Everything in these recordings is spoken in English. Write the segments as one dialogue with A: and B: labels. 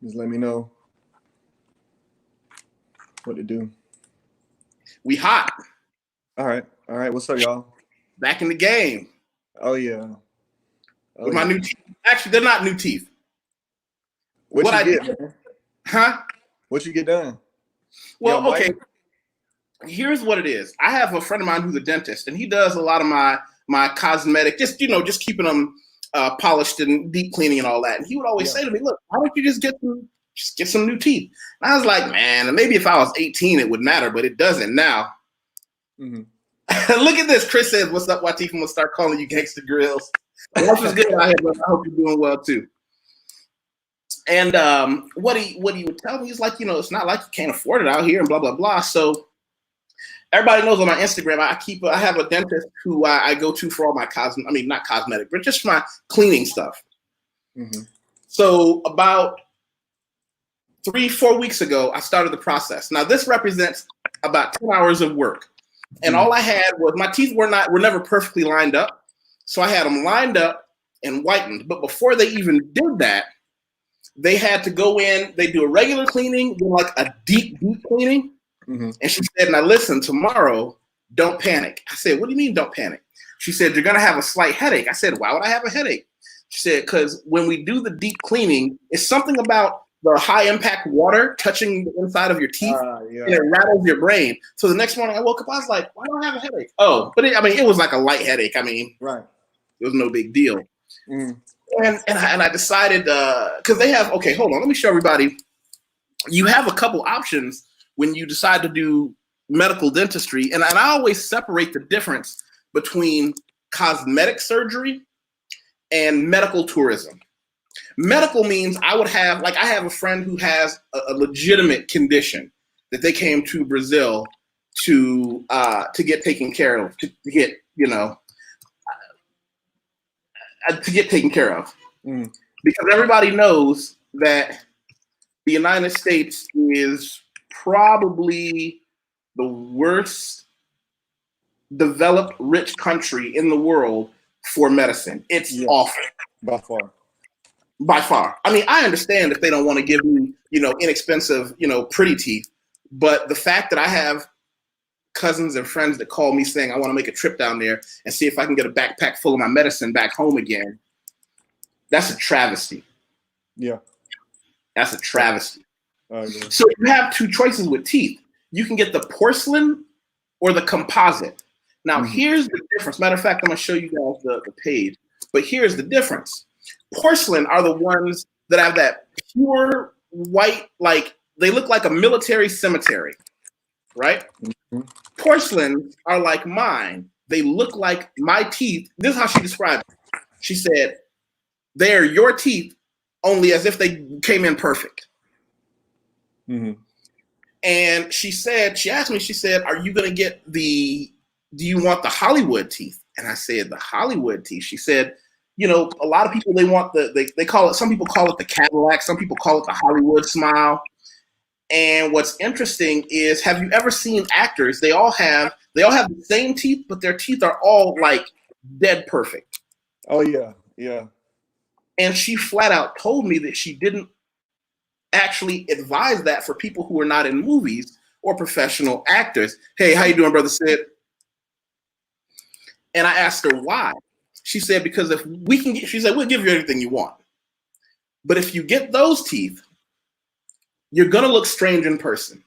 A: Just let me know what to do.
B: We hot.
A: All right. What's up, y'all?
B: Back in the game.
A: Oh yeah.
B: With my new teeth. Actually, they're not new teeth.
A: What you get, man?
B: Huh?
A: What you get done?
B: Well, okay. Here's what it is. I have a friend of mine who's a dentist, and he does a lot of my cosmetic, just keeping them polished and deep cleaning and all that. And he would always say to me, "Look, why don't you just get some new teeth?" And I was like, "Man, maybe if I was 18, it would matter, but it doesn't now." Mm-hmm. Look at this. Chris says, "What's up, YusefWateef? I'm gonna start calling you Gangsta Grills." Life is good out here, but I hope you're doing well too. And what he would tell me is like, it's not like you can't afford it out here and blah blah blah. So everybody knows on my Instagram, I have a dentist who I go to for all my not cosmetic, but just my cleaning stuff. Mm-hmm. So about 3-4 weeks ago, I started the process. Now this represents about 10 hours of work. And all I had was my teeth were never perfectly lined up. So I had them lined up and whitened. But before they even did that, they had to go in, they do a regular cleaning, then like a deep cleaning. Mm-hmm. And she said, "Now listen, tomorrow, don't panic." I said, "What do you mean don't panic?" She said, "You're going to have a slight headache." I said, "Why would I have a headache?" She said, "Because when we do the deep cleaning, it's something about the high impact water touching the inside of your teeth, and it rattles your brain." So the next morning I woke up, I was like, "Why do I have a headache?" Oh, but it was like a light headache. Right. It was no big deal. Mm. And I decided, because they have, okay, hold on, let me show everybody. You have a couple options when you decide to do medical dentistry. And I always separate the difference between cosmetic surgery and medical tourism. Medical means I have a friend who has a legitimate condition that they came to Brazil to get taken care of, to get taken care of. Mm. Because everybody knows that the United States is probably the worst developed rich country in the world for medicine. It's awful. By far. I understand if they don't want to give me, inexpensive, pretty teeth, but the fact that I have cousins and friends that call me saying I want to make a trip down there and see if I can get a backpack full of my medicine back home again, that's a travesty. Yeah. That's a travesty. So you have two choices with teeth. You can get the porcelain or the composite. Now, here's the difference. Matter of fact, I'm going to show you guys the page. But here's the difference. Porcelain are the ones that have that pure white, like they look like a military cemetery, right? Mm-hmm. Porcelain are like mine. They look like my teeth. This is how she described it. She said, "They're your teeth, only as if they came in perfect." Mm-hmm. And she asked me, she said, "Are you going to get do you want the Hollywood teeth?" And I said, "The Hollywood teeth." She said, a lot of people, they want they call it, some people call it the Cadillac, some people call it the Hollywood smile. And what's interesting is, have you ever seen actors? They all have the same teeth, but their teeth are all like dead perfect. Oh yeah, yeah. And she flat out told me that she didn't actually advise that for people who are not in movies or professional actors. Hey, how you doing, brother Sid? And I asked her why. She said, because if we can she said, we'll give you anything you want. But if you get those teeth, you're going to look strange in person.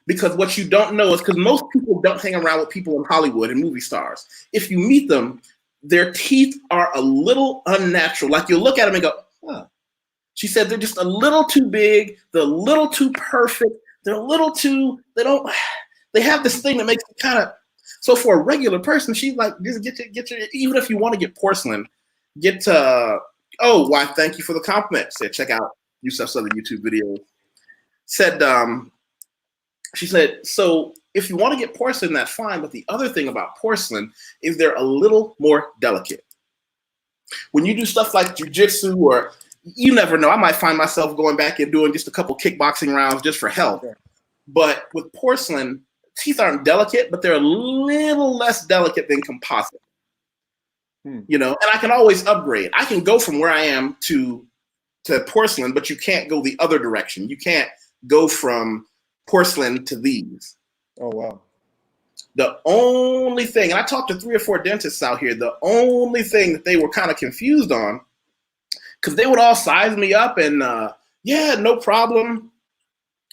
B: Because what you don't know is, because most people don't hang around with people in Hollywood and movie stars. If you meet them, their teeth are a little unnatural. Like you'll look at them and go, huh. She said they're just a little too big. They're a little too perfect. They're a little too, they have this thing that makes it kind of, so for a regular person, she's like, just get your, even if you want to get porcelain, thank you for the compliment. Said, check out Yusef's other YouTube videos. She said, so if you want to get porcelain, that's fine. But the other thing about porcelain is they're a little more delicate. When you do stuff like jujitsu, or you never know, I might find myself going back and doing just a couple kickboxing rounds just for health. Okay. But with porcelain, teeth aren't delicate, but they're a little less delicate than composite. And I can always upgrade. I can go from where I am to to porcelain, but you can't go the other direction. You can't go from porcelain to these.
A: Oh, wow.
B: The only thing, and I talked to 3 or 4 dentists out here, the only thing that they were kind of confused on, because they would all size me up and, yeah, no problem.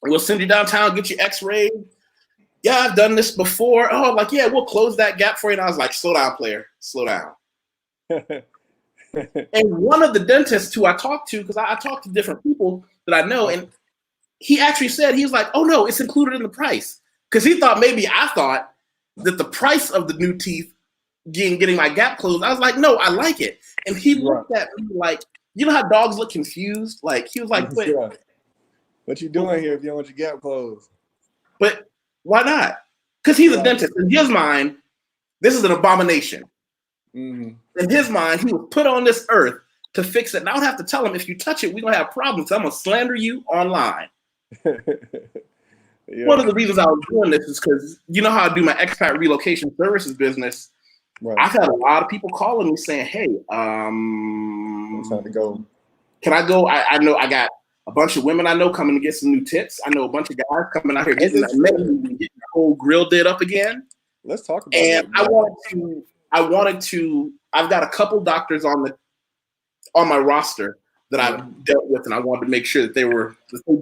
B: We'll send you downtown, get you x-rayed. Yeah, I've done this before. Oh, like, yeah, we'll close that gap for you. And I was like, slow down, player, slow down. And one of the dentists who I talked to, because I talked to different people that I know, and he actually said, he was like, oh, no, it's included in the price. Because he thought maybe I thought that the price of the new teeth getting my gap closed, I was like, no, I like it. And he looked at me like, you know how dogs look confused? Like, he was like,
A: what you doing here if you don't want your gap closed?
B: But why not? Because he's a dentist. In his mind, this is an abomination. In his mind, he was put on this earth to fix it. And I would have to tell him, if you touch it, we're going to have problems. I'm going to slander you online. One of the reasons I was doing this is because you know how I do my expat relocation services business. Right. I've had a lot of people calling me saying, hey, I'm
A: trying to go.
B: Can I go? I know I got a bunch of women I know coming to get some new tits. I know a bunch of guys coming out here getting the whole grill did up again.
A: Let's talk about
B: it. And I've got a couple doctors on my roster that I've dealt with, and I wanted to make sure that they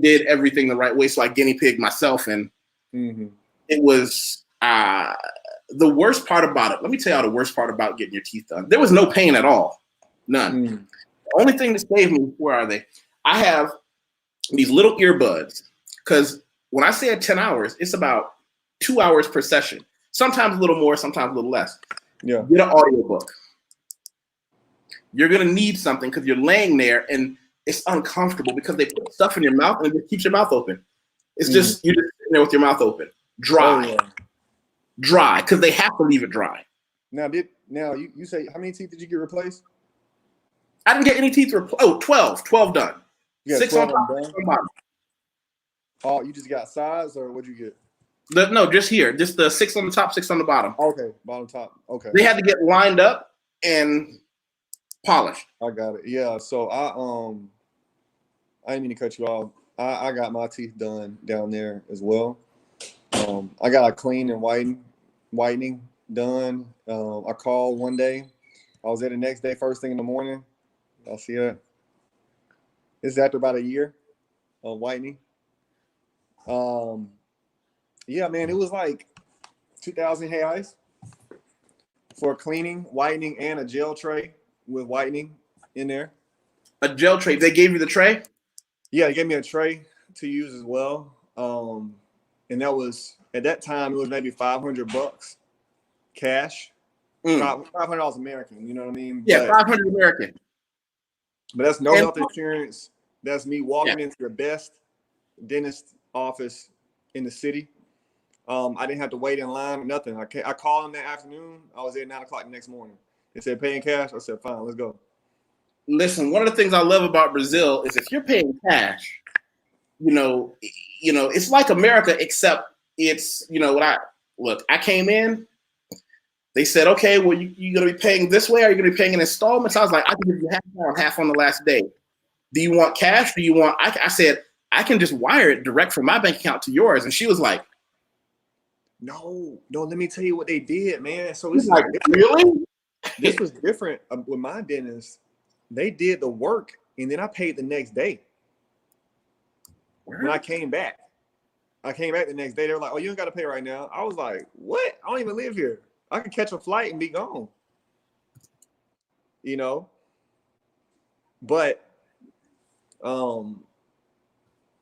B: did everything the right way. So I guinea pig myself, and it was the worst part about it. Let me tell you the worst part about getting your teeth done. There was no pain at all, none. The only thing that saved me, where are they? I have these little earbuds, because when I say at 10 hours, it's about 2 hours per session. Sometimes a little more, sometimes a little less.
A: Yeah.
B: Get an audiobook. You're going to need something because you're laying there and it's uncomfortable because they put stuff in your mouth and it just keeps your mouth open. It's just, you're just sitting there with your mouth open. Dry. Dry, because they have to leave it dry.
A: Now, you say, how many teeth did you get replaced?
B: I didn't get any teeth replaced. Oh, 12 done. 6 on top, 6 on bottom.
A: Oh, you just got size, or what'd you get?
B: No, just here. Just the 6 on the top, 6 on the bottom.
A: Okay, bottom, top. Okay.
B: They had to get lined up and polished.
A: I got it. Yeah. So I didn't mean to cut you off. I got my teeth done down there as well. I got a clean and whitening done. I called one day. I was there the next day, first thing in the morning. I'll see that. This is after about a year of whitening. Yeah, man, it was like 2,000 reais for cleaning, whitening, and a gel tray with whitening in there.
B: A gel tray. They gave you the tray?
A: Yeah, they gave me a tray to use as well. And that was, at that time, it was maybe $500 cash. $500 American, you know what I mean?
B: Yeah, $500 American.
A: But that's no health insurance. That's me walking into the best dentist office in the city. I didn't have to wait in line or nothing. I called them that afternoon. I was there at 9 o'clock the next morning. They said, paying cash? I said, fine, let's go.
B: Listen, one of the things I love about Brazil is if you're paying cash, it's like America, except it's, I came in, they said, okay, well, you're going to be paying this way? Are you going to be paying in installments? I was like, I can give you half on the last day. Do you want cash? Do you want, I said, I can just wire it direct from my bank account to yours. And she was like, no, let me tell you what they did, man. So it's like, really? This was different with my dentist. They did the work and then I paid the next day. When I came back the next day. They were like, oh, you don't got to pay right now. I was like, what? I don't even live here. I could catch a flight and be gone. But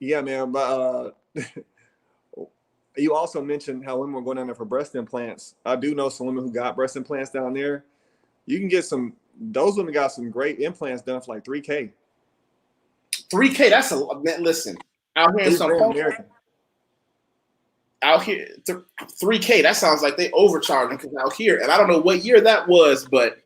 B: yeah, man. But you also mentioned how women were going down there for breast implants. I do know some women who got breast implants down there. You can get those women got some great implants done for like $3K. $3K, that's a man, listen. Out here in some out here, $3K, that sounds like they overcharging because out here, and I don't know what year that was, but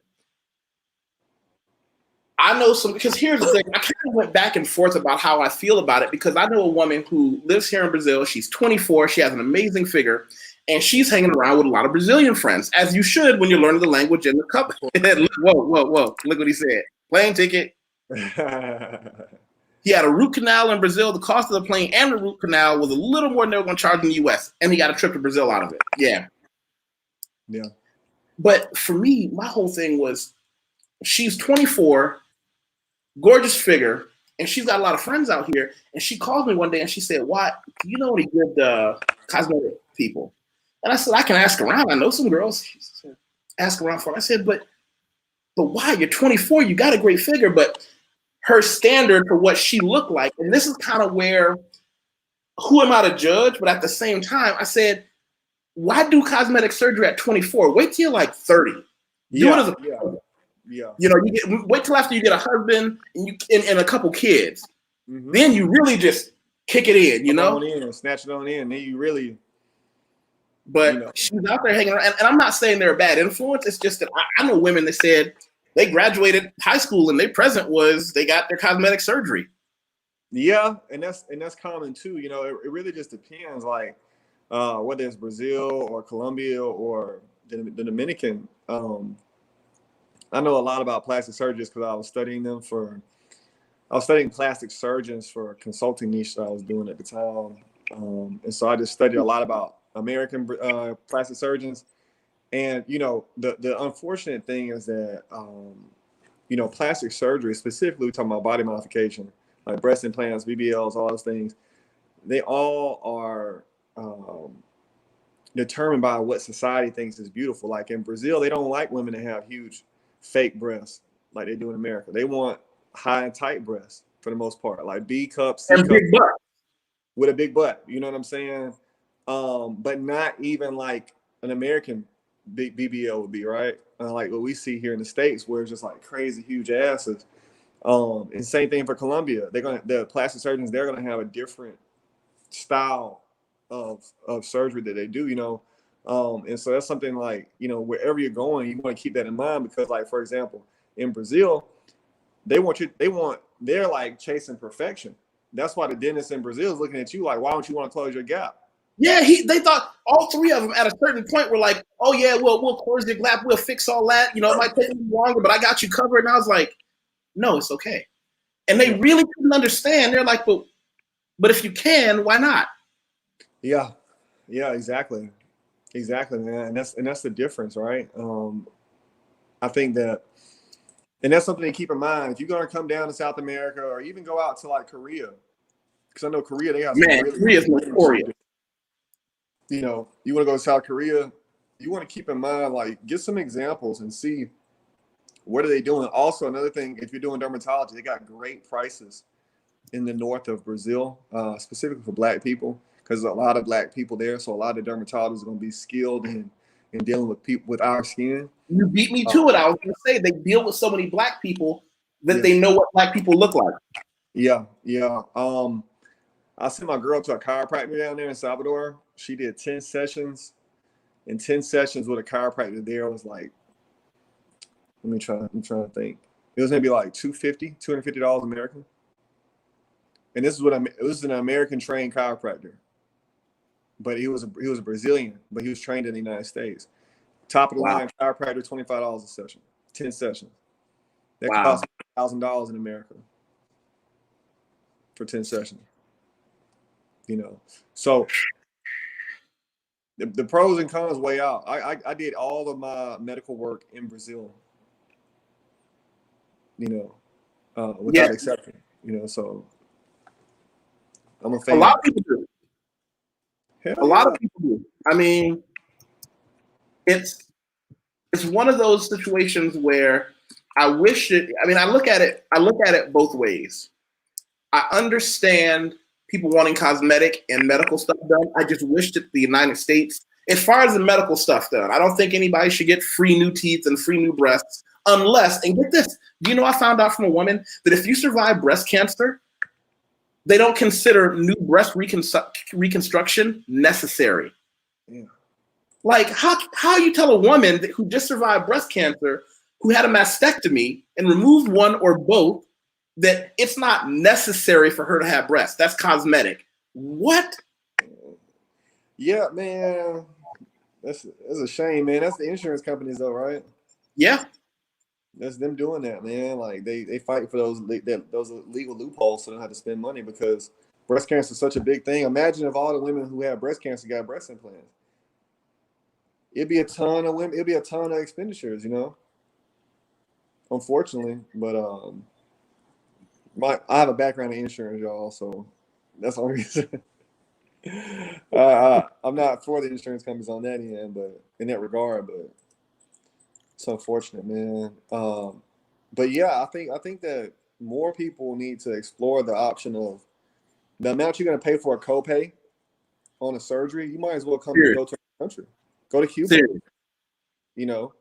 B: I know because here's the thing, I kind of went back and forth about how I feel about it because I know a woman who lives here in Brazil. She's 24, she has an amazing figure, and she's hanging around with a lot of Brazilian friends, as you should when you're learning the language in the couple. Whoa, look what he said. Plane ticket. He had a root canal in Brazil. The cost of the plane and the root canal was a little more than they were going to charge in the U.S. And he got a trip to Brazil out of it. Yeah.
A: Yeah.
B: But for me, my whole thing was, she's 24, gorgeous figure, and she's got a lot of friends out here. And she called me one day and she said, "Why? Do you know any good cosmetic people?" And I said, "I can ask around. I know some girls." She said, "Ask around for." I said, but why? You're 24. You got a great figure, but her standard for what she looked like, and this is kind of where, who am I to judge? But at the same time, I said, why do cosmetic surgery at 24? Wait till you're like 30. Do it as a
A: yeah.
B: You know, wait till after you get a husband and a couple kids.
A: Mm-hmm.
B: Then you really just kick it in, you know?
A: Snatch it on in. Then you really.
B: But she's out there hanging around. And I'm not saying they're a bad influence. It's just that I know women that said they graduated high school and their present was they got their cosmetic surgery.
A: Yeah, and that's common too. You know, it really just depends, like whether it's Brazil or Colombia or the Dominican. I know a lot about plastic surgeons because I was studying plastic surgeons for a consulting niche that I was doing at the time. And so I just studied a lot about American plastic surgeons. And, you know, the unfortunate thing is that, you know, plastic surgery, specifically we're talking about body modification, like breast implants, BBLs, all those things, they all are determined by what society thinks is beautiful. Like in Brazil, they don't like women to have huge fake breasts like they do in America. They want high and tight breasts for the most part, like B cup, C cup,
B: big butt.
A: with a big butt. You know what I'm saying? But not even like an American BBL would be, right? Like what we see here in the States, where it's just like crazy huge asses. And same thing for Colombia. The plastic surgeons, they're gonna have a different style of surgery that they do, you know. And so that's something like, you know, wherever you're going, you want to keep that in mind because, like, for example, in Brazil, they're like chasing perfection. That's why the dentist in Brazil is looking at you like, why don't you want to close your gap?
B: Yeah, they thought all three of them at a certain point were like, oh yeah, we'll close your gap, we'll fix all that. You know, it might take a little longer, but I got you covered. And I was like, no, it's okay. And they really couldn't understand. They're like, but if you can, why not?
A: Yeah, exactly, man. And that's the difference, right? I think that, and that's something to keep in mind if you're gonna come down to South America or even go out to like Korea, because I know Korea, they have
B: Korea's notorious.
A: You know, you want to go to South Korea, you want to keep in mind, like, get some examples and see what are they doing. Also, another thing, if you're doing dermatology, they got great prices in the north of Brazil, specifically for Black people, because there's a lot of Black people there. So a lot of dermatologists are going to be skilled in dealing with people with our skin.
B: You beat me to it. I was going to say they deal with so many Black people that they know what Black people look like.
A: Yeah. I sent my girl to a chiropractor down there in Salvador. She did 10 sessions, and 10 sessions with a chiropractor there was like, I'm trying to think. It was maybe like $250 American. And this was an American trained chiropractor, but he was a Brazilian, but he was trained in the United States. Top of the line chiropractor, $25 a session, 10 sessions. That cost $1,000 in America for 10 sessions. You know, so the pros and cons weigh out. I did all of my medical work in Brazil. You know, without exception. You know, so I'm a fan.
B: A lot of people do. A lot of people do. I mean, it's one of those situations where I wish it. I mean, I look at it both ways. I understand people wanting cosmetic and medical stuff done. I just wish that the United States, as far as the medical stuff done, I don't think anybody should get free new teeth and free new breasts unless, and get this, do you know, I found out from a woman that if you survive breast cancer, they don't consider new breast reconstruction necessary.
A: Yeah.
B: Like, how you tell a woman who just survived breast cancer, who had a mastectomy and removed one or both, that it's not necessary for her to have breasts? That's cosmetic. What?
A: Yeah, man. That's a shame, man. That's the insurance companies, though, right?
B: Yeah.
A: That's them doing that, man. Like they fight for those legal loopholes so they don't have to spend money because breast cancer is such a big thing. Imagine if all the women who have breast cancer got breast implants. It'd be a ton of women. It'd be a ton of expenditures, you know. Unfortunately, but I have a background in insurance, y'all, so that's the only reason. I'm not for the insurance companies on that end, but in that regard, but it's unfortunate, man. But yeah, I think that more people need to explore the option of the amount you're going to pay for a copay on a surgery. You might as well go to a country, go to Cuba, you know,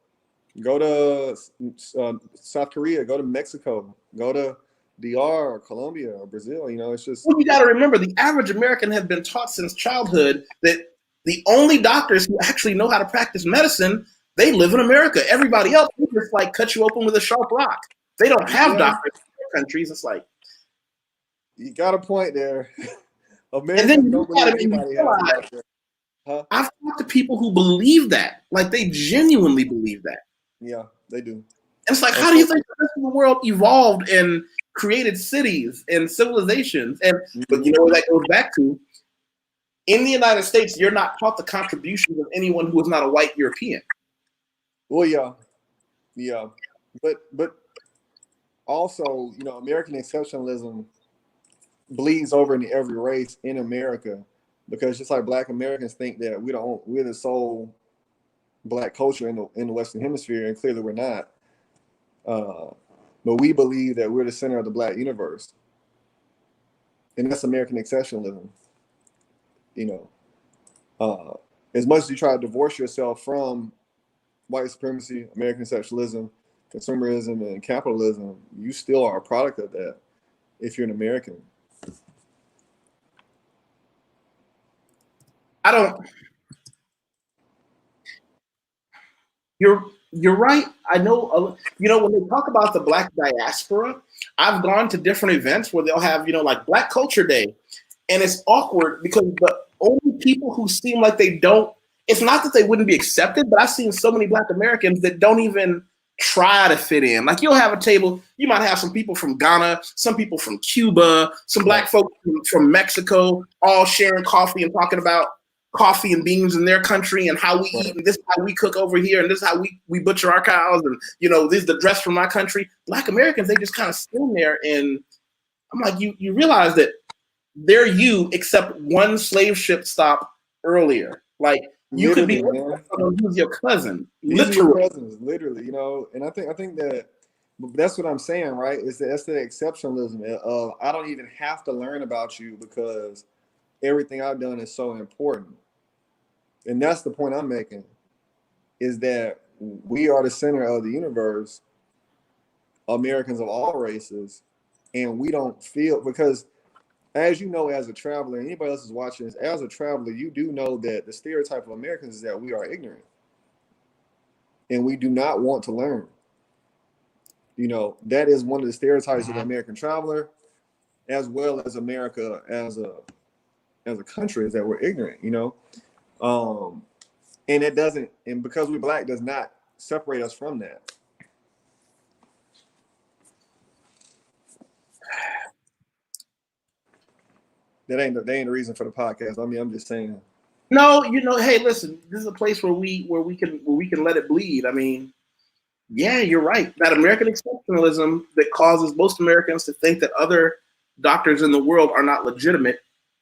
A: go to South Korea, go to Mexico, go to DR or Colombia or Brazil. You know, it's just.
B: Well, you got to remember, the average American has been taught since childhood that the only doctors who actually know how to practice medicine, they live in America. Everybody else just like cut you open with a sharp rock. They don't have doctors in their countries. It's like,
A: you got a point there.
B: And then you gotta realize, I've talked to people who believe that, like they genuinely believe that.
A: Yeah, they do.
B: And it's like, how do you think the rest of the world evolved and created cities and civilizations? And but you know what that goes back to? In the United States, you're not taught the contributions of anyone who is not a white European.
A: Well, yeah, but also, you know, American exceptionalism bleeds over into every race in America, because just like Black Americans think that we're the sole Black culture in the Western Hemisphere, and clearly we're not. But we believe that we're the center of the Black universe, and that's American exceptionalism. You know, as much as you try to divorce yourself from white supremacy, American exceptionalism, consumerism, and capitalism, you still are a product of that if you're an American.
B: You're right. I know, you know, when they talk about the Black diaspora, I've gone to different events where they'll have, you know, like Black Culture Day. And it's awkward because the only people who seem like they don't, it's not that they wouldn't be accepted, but I've seen so many Black Americans that don't even try to fit in. Like you'll have a table, you might have some people from Ghana, some people from Cuba, some Black folks from Mexico, all sharing coffee and talking about coffee and beans in their country and how we eat, and this is how we cook over here, and this is how we butcher our cows, and you know, this is the dress from my country. Black Americans, they just kind of stand there, and I'm like, you realize that they're you, except one slave ship stop earlier. Like you could be someone who's your cousin,
A: literally, you know. And I think that that's what I'm saying, right? Is that that's the exceptionalism of I don't even have to learn about you because everything I've done is so important. And that's the point I'm making, is that we are the center of the universe, Americans of all races, and we don't feel, because as you know, as a traveler, anybody else is watching this, as a traveler, you do know that the stereotype of Americans is that we are ignorant and we do not want to learn. You know, that is one of the stereotypes of the American traveler, as well as America as a country, is that we're ignorant, you know. And it doesn't, and because we're Black does not separate us from that. That ain't the reason for the podcast. I mean, I'm just saying.
B: No, you know, hey, listen, this is a place where we can let it bleed. I mean, yeah, you're right. That American exceptionalism that causes most Americans to think that other doctors in the world are not legitimate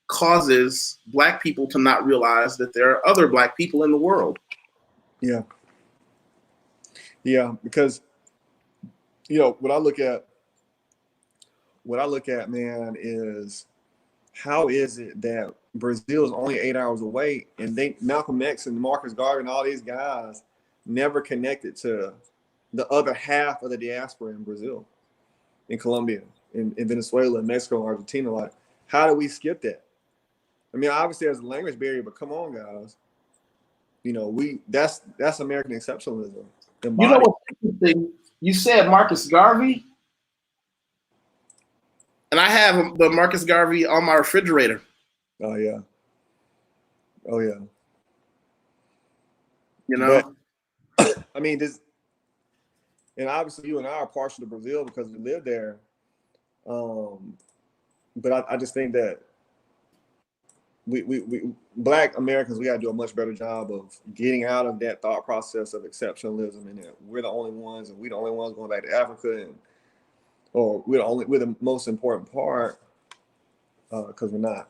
B: causes Black people to not realize that there are other Black people in the world.
A: Yeah, because you know what I look at, man, is how is it that Brazil is only 8 hours away, and Malcolm X and Marcus Garvey and all these guys never connected to the other half of the diaspora in Brazil, in Colombia, in Venezuela, in Mexico, Argentina? Like, how do we skip that? I mean, obviously there's a language barrier, but come on, guys. You know, that's American exceptionalism.
B: You know what's interesting? You said Marcus Garvey, and I have the Marcus Garvey on my refrigerator.
A: Oh yeah. You
B: know,
A: but, I mean, and obviously you and I are partial to Brazil because we live there. But I just think that we Black Americans, we got to do a much better job of getting out of that thought process of exceptionalism, and that we're the only ones, and we're the only ones going back to Africa, and or we're the most important part, because we're not.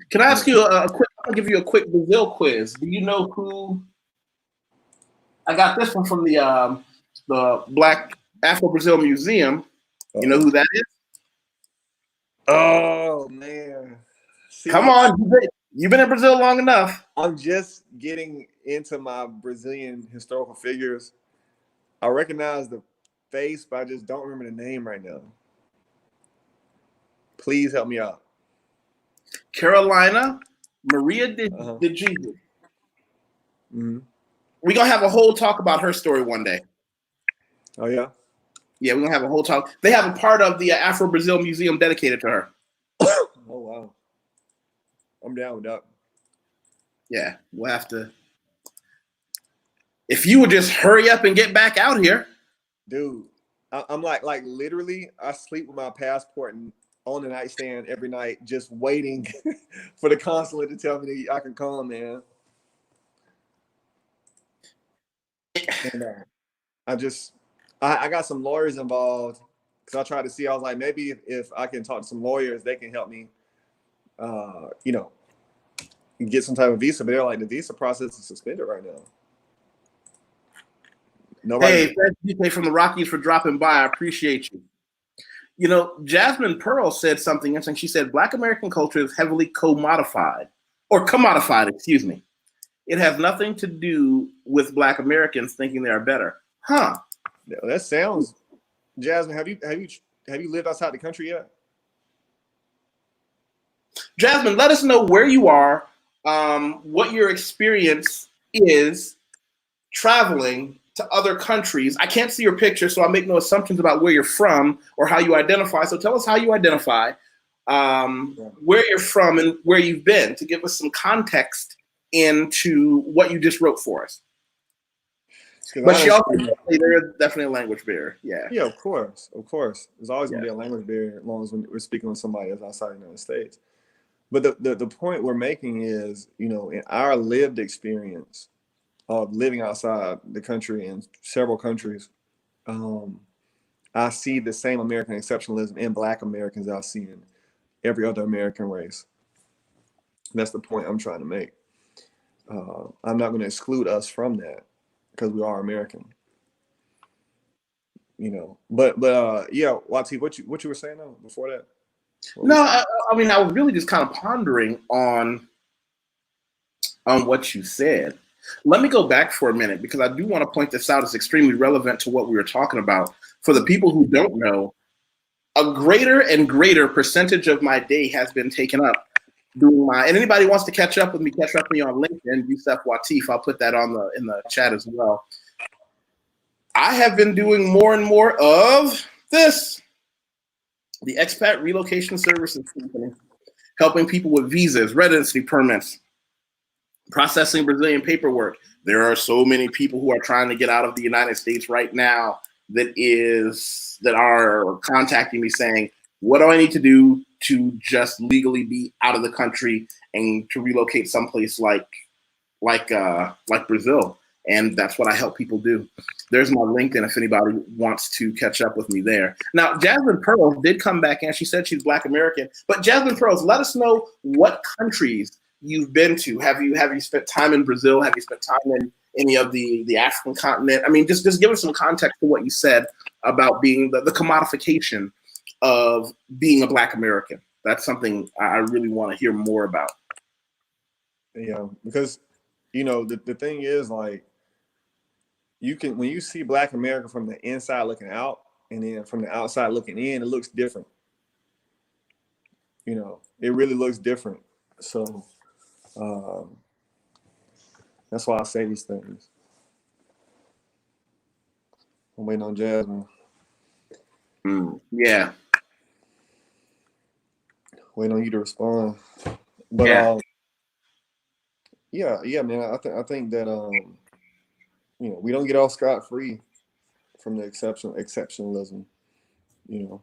B: Can I ask you a quick? I'll give you a quick Brazil quiz. Do you know who? I got this one from the Black Afro Brazil Museum. You know who that is?
A: Oh man. See,
B: come on, you've been in Brazil long enough.
A: I'm just getting into my Brazilian historical figures. I recognize the face, but I just don't remember the name right now. Please help me out.
B: Carolina Maria de Jesus.
A: Mm-hmm.
B: We're gonna have a whole talk about her story one day.
A: Oh yeah?
B: Yeah, we're gonna have a whole talk. They have a part of the Afro Brazil Museum dedicated to her.
A: Oh wow. I'm down with that.
B: Yeah, we'll have to. If you would just hurry up and get back out here.
A: Dude, I'm like literally, I sleep with my passport on the nightstand every night, just waiting for the consulate to tell me that I can come, man. And I got some lawyers involved because I tried to see. I was like, maybe if I can talk to some lawyers, they can help me, get some type of visa. But they're like, the visa process is suspended right now.
B: Hey, thank you from the Rockies for dropping by. I appreciate you. You know, Jasmine Pearl said something interesting. She said, Black American culture is heavily commodified, excuse me. It has nothing to do with Black Americans thinking they are better. Huh.
A: That sounds, Jasmine, have you lived outside the country yet?
B: Jasmine, let us know where you are, what your experience is traveling to other countries. I can't see your picture, so I make no assumptions about where you're from or how you identify. So tell us how you identify, where you're from, and where you've been, to give us some context into what you just wrote for us. But she also there's definitely a language barrier. Yeah.
A: Yeah, of course. There's always gonna be a language barrier as long as we're speaking with somebody that's outside the United States. But the point we're making is, in our lived experience of living outside the country in several countries, I see the same American exceptionalism in Black Americans I see in every other American race. That's the point I'm trying to make. I'm not going to exclude us from that because we are American. But yeah, Wateef, what you were saying though before that?
B: I mean, I was really just kind of pondering on what you said. Let me go back for a minute because I do want to point this out. It's extremely relevant to what we were talking about. For the people who don't know, a greater and greater percentage of my day has been taken up doing and anybody wants to catch up with me on LinkedIn, YusefWateef. I'll put that in the chat as well. I have been doing more and more of this. The Expat Relocation Services Company, helping people with visas, residency permits, processing Brazilian paperwork. There are so many people who are trying to get out of the United States right now that are contacting me saying, what do I need to do to just legally be out of the country and to relocate someplace like Brazil? And that's what I help people do. There's my LinkedIn if anybody wants to catch up with me there. Now, Jasmine Pearl did come back and she said she's Black American. But Jasmine Pearl, let us know what countries you've been to. Have you spent time in Brazil? Have you spent time in any of the African continent? I mean, just give us some context to what you said about being the commodification of being a Black American. That's something I really want to hear more about.
A: Yeah, because the thing is, like, when you see Black America from the inside looking out and then from the outside looking in, it looks different. It really looks different. So that's why I say these things. I'm waiting on Jasmine.
B: Yeah.
A: Waiting on you to respond. But yeah, man. I think that we don't get off scot-free from the exceptionalism. You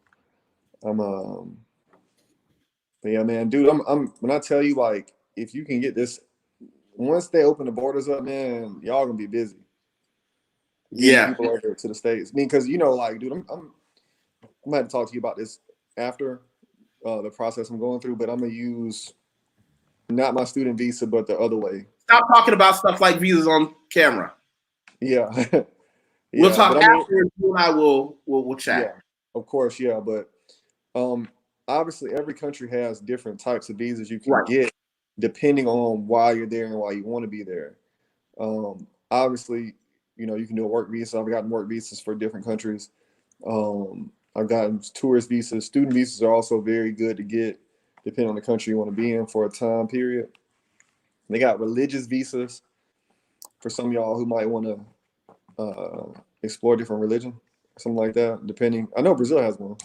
A: know, but yeah, man, dude, I'm when I tell you, like, if you can get this, once they open the borders up, man, y'all gonna be busy getting
B: Yeah.
A: people over to the States. I mean, because like, dude, I'm gonna have to talk to you about this after the process I'm going through, but I'm gonna use not my student visa, but the other way.
B: Stop talking about stuff like visas on camera.
A: Yeah.
B: We'll
A: Yeah,
B: talk
A: but I mean,
B: after you and I will chat.
A: yeah, of course, yeah, but obviously every country has different types of visas you can
B: Right.
A: get depending on why you're there and why you want to be there. Obviously, you can do a work visa. I've gotten work visas for different countries. I've gotten tourist visas. Student visas are also very good to get depending on the country you want to be in for a time period. They got religious visas for some of y'all who might want to explore different religion, something like that. Depending, I know Brazil has one.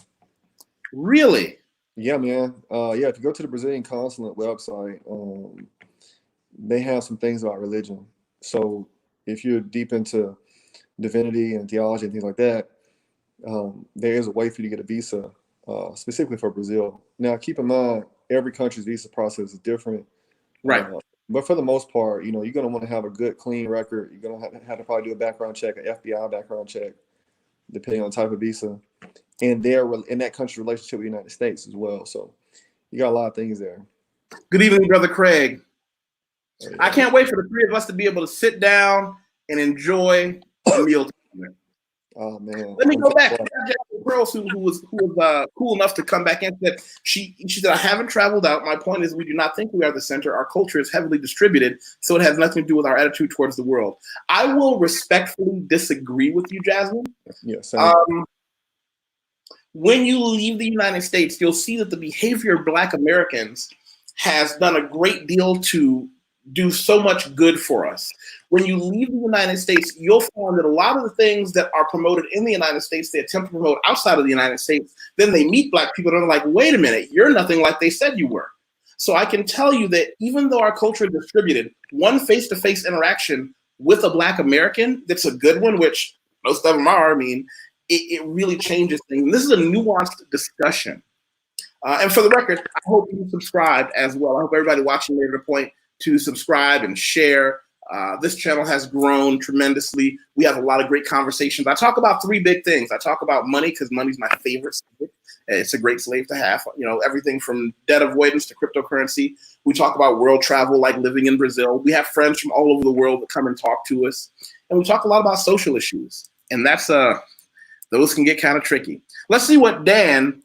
B: Really?
A: Yeah, man. Yeah, if you go to the Brazilian consulate website, they have some things about religion. So if you're deep into divinity and theology and things like that, there is a way for you to get a visa specifically for Brazil. Now, keep in mind, every country's visa process is different.
B: Right.
A: But for the most part, you're going to want to have a good, clean record. You're going to have to probably do a background check, an FBI background check, depending on the type of visa, and in that country's relationship with the United States as well. So you got a lot of things there.
B: Good evening, Brother Craig.
A: Oh, yeah.
B: I can't wait for the three of us to be able to sit down and enjoy a meal together.
A: Oh man.
B: Let me go back. Girls who was cool enough to come back in said she said, I haven't traveled out. My point is we do not think we are the center. Our culture is heavily distributed, so it has nothing to do with our attitude towards the world. I will respectfully disagree with you, Jasmine.
A: Yes.
B: When you leave the United States, you'll see that the behavior of Black Americans has done a great deal to do so much good for us. When you leave the United States, you'll find that a lot of the things that are promoted in the United States, they attempt to promote outside of the United States. Then they meet Black people and they're like, wait a minute, you're nothing like they said you were. So I can tell you that even though our culture is distributed, one face-to-face interaction with a Black American that's a good one, which most of them are, I mean, it really changes things. This is a nuanced discussion. And for the record, I hope you subscribe as well. I hope everybody watching made it a point to subscribe and share. This channel has grown tremendously. We have a lot of great conversations. I talk about three big things. I talk about money because money's my favorite subject. It's a great slave to have. Everything from debt avoidance to cryptocurrency. We talk about world travel, like living in Brazil. We have friends from all over the world that come and talk to us. And we talk a lot about social issues. And that's those can get kind of tricky. Let's see what Dan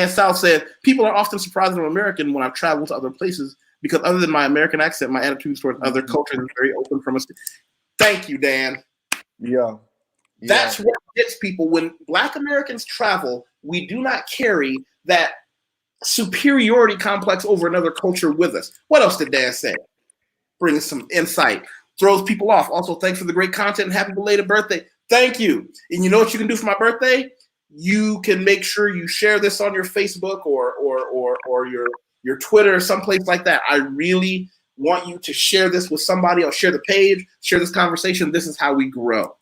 B: South said. People are often surprised that I'm American when I've traveled to other places because other than my American accent, my attitudes towards other cultures is very open from us. Thank you, Dan.
A: Yeah.
B: That's what gets people. When Black Americans travel, we do not carry that superiority complex over another culture with us. What else did Dan say? Brings some insight. Throws people off. Also, thanks for the great content and happy belated birthday. Thank you. And you know what you can do for my birthday? You can make sure you share this on your Facebook or your Twitter or someplace like that. I really want you to share this with somebody else. Share the page, share this conversation. This is how we grow.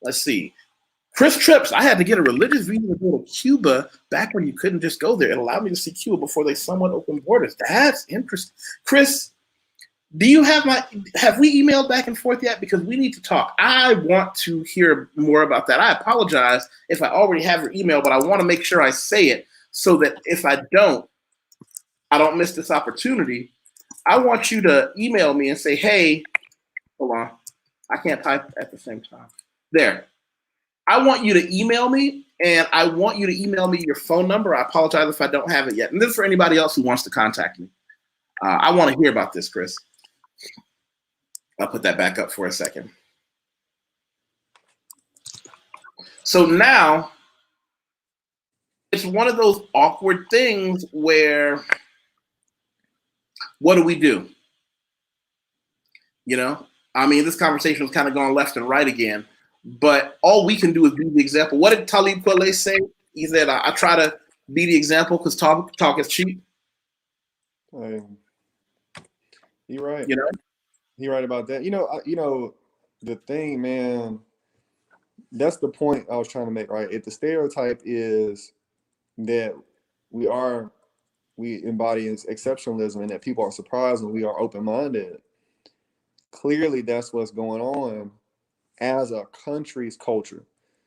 B: Let's see. Chris Trips, I had to get a religious visa to go to Cuba back when you couldn't just go there. It allowed me to see Cuba before they somewhat opened borders. That's interesting. Chris, have we emailed back and forth yet? Because we need to talk. I want to hear more about that. I apologize if I already have your email, but I want to make sure I say it so that if I don't miss this opportunity. I want you to email me and say, hey, hold on. I can't type at the same time. There. I want you to email me, and I want you to email me your phone number. I apologize if I don't have it yet. And this is for anybody else who wants to contact me. I want to hear about this, Chris. I'll put that back up for a second. So now, it's one of those awkward things where, what do we do? I mean, this conversation has kind of gone left and right again, but all we can do is be the example. What did Talib Kweli say? He said, I try to be the example because talk is cheap.
A: You're right. You're right about that. The thing, man, that's the point I was trying to make, right? If the stereotype is that we embody exceptionalism and that people are surprised and we are open-minded, clearly that's what's going on as a country's culture.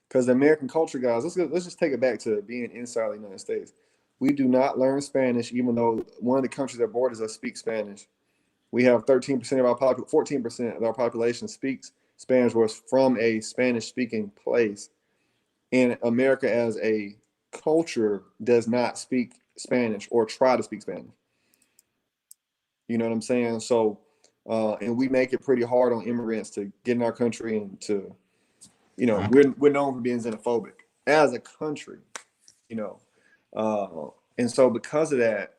A: Because the American culture, guys, let's just take it back to being inside the United States. We do not learn Spanish, even though one of the countries that borders us speaks Spanish. We have 13% of our 14% of our population speaks Spanish, was from a Spanish-speaking place. And America, as a culture, does not speak Spanish or try to speak Spanish. You know what I'm saying? So, and we make it pretty hard on immigrants to get in our country and to, you know, we're known for being xenophobic as a country, you know. And so because of that,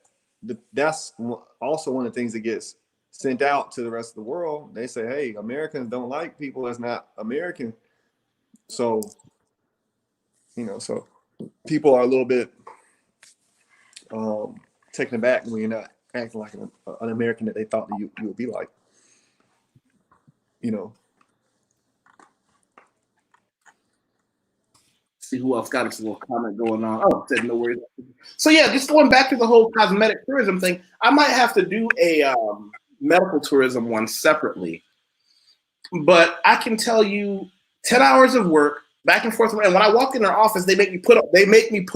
A: that's also one of the things that gets sent out to the rest of the world. They say, hey, Americans don't like people that's not American. So, you know, so people are a little bit taken aback when you're not acting like an American that they thought that you would be like, you know.
B: See who else got this little comment going on. Oh, said no worries. So yeah, just going back to the whole cosmetic tourism thing, I might have to do a medical tourism one separately. But I can tell you, 10 hours of work, back and forth. And when I walk in their office, they make me put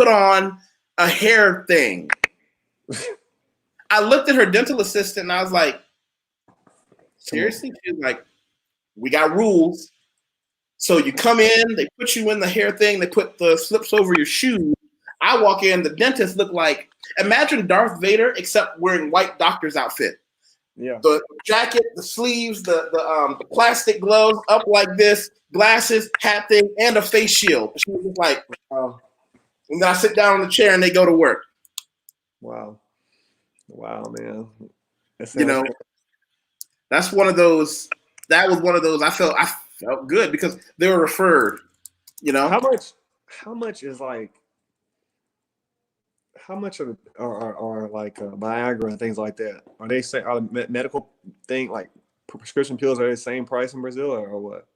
B: on a hair thing. I looked at her dental assistant and I was like, seriously? She was like, we got rules. So you come in, they put you in the hair thing, they put the slips over your shoes. I walk in, the dentist looked like, imagine Darth Vader, except wearing white doctor's outfit.
A: Yeah.
B: The jacket, the sleeves, the plastic gloves up like this, glasses, hat thing, and a face shield. She was just like, and then I sit down in the chair and they go to work.
A: Wow. Wow, man.
B: You know, that's one of those. That was one of those. I felt good because they were referred. You know,
A: how much is like, how much are like Viagra and things like that? Are they medical thing like prescription pills are the same price in Brazil or what?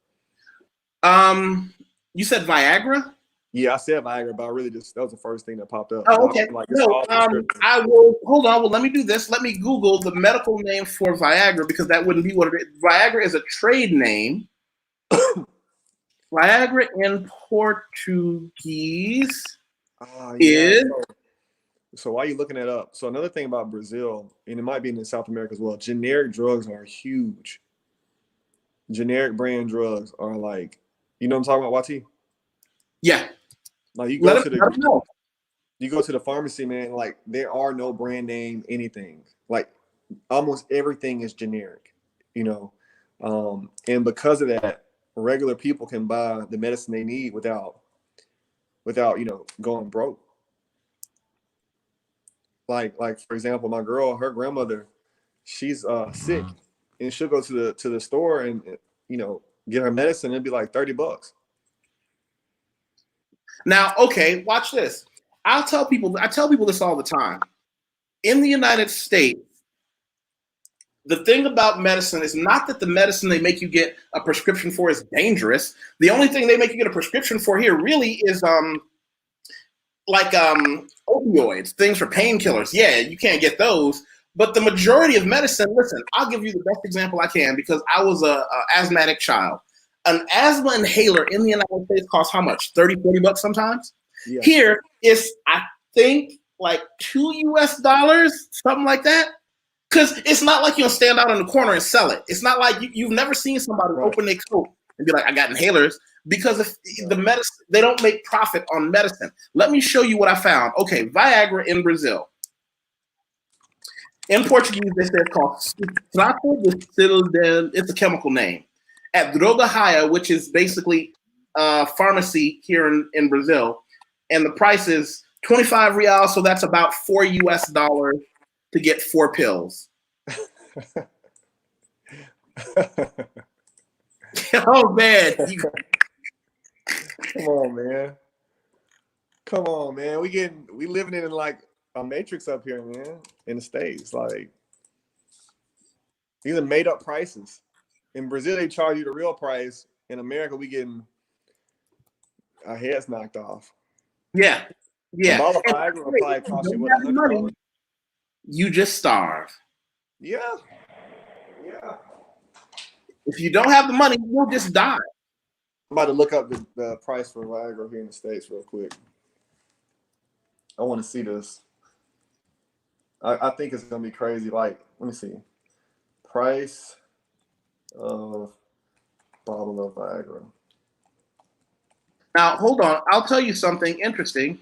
B: You said Viagra?
A: Yeah, I said Viagra, but I really that was the first thing that popped up.
B: Oh, okay.
A: Like,
B: no, I will hold on. Well, let me do this. Let me Google the medical name for Viagra because that wouldn't be what it is. Viagra is a trade name. Viagra in Portuguese is.
A: So why are you looking that up? So another thing about Brazil, and it might be in South America as well, generic drugs are huge. Generic brand drugs are like, you know what I'm talking about, YT?
B: Yeah.
A: Like you go to the pharmacy, man, like there are no brand name anything. Like almost everything is generic, you know. And because of that, regular people can buy the medicine they need without, you know, going broke. Like for example, my girl, her grandmother, she's sick, and she'll go to the store and, you know, get her medicine. It'd be like $30.
B: Now, okay, watch this. I tell people this all the time. In the United States, the thing about medicine is not that the medicine they make you get a prescription for is dangerous. The only thing they make you get a prescription for here really is opioids, things for painkillers. Yeah, you can't get those. But the majority of medicine, listen, I'll give you the best example I can because I was a asthmatic child. An asthma inhaler in the United States costs how much? $30-$40 sometimes? Yeah. Here is, I think, like $2, something like that. Because it's not like you'll stand out in the corner and sell it. It's not like you've never seen somebody open their coat and be like, I got inhalers. Because if the medicine, they don't make profit on medicine. Let me show you what I found. Okay, Viagra in Brazil. In Portuguese, they say it's called Trato de Cidadão. It's a chemical name. At Droga Raia, which is basically a pharmacy here in Brazil, and the price is 25 reals, so that's about $4 to get 4 pills. Oh man.
A: Come on, man. Come on, man. We living in like a matrix up here, man, in the States. Like these are made up prices. In Brazil, they charge you the real price. In America, we getting our heads knocked off.
B: Yeah,
A: A
B: yeah.
A: bottle of Viagra will probably cost you what, $100.
B: You just starve.
A: Yeah, yeah.
B: If you don't have the money, you'll just die.
A: I'm about to look up the price for Viagra here in the States real quick. I want to see this. I think it's gonna be crazy. Like, let me see. Price of bottle of Viagra.
B: Now, hold on. I'll tell you something interesting.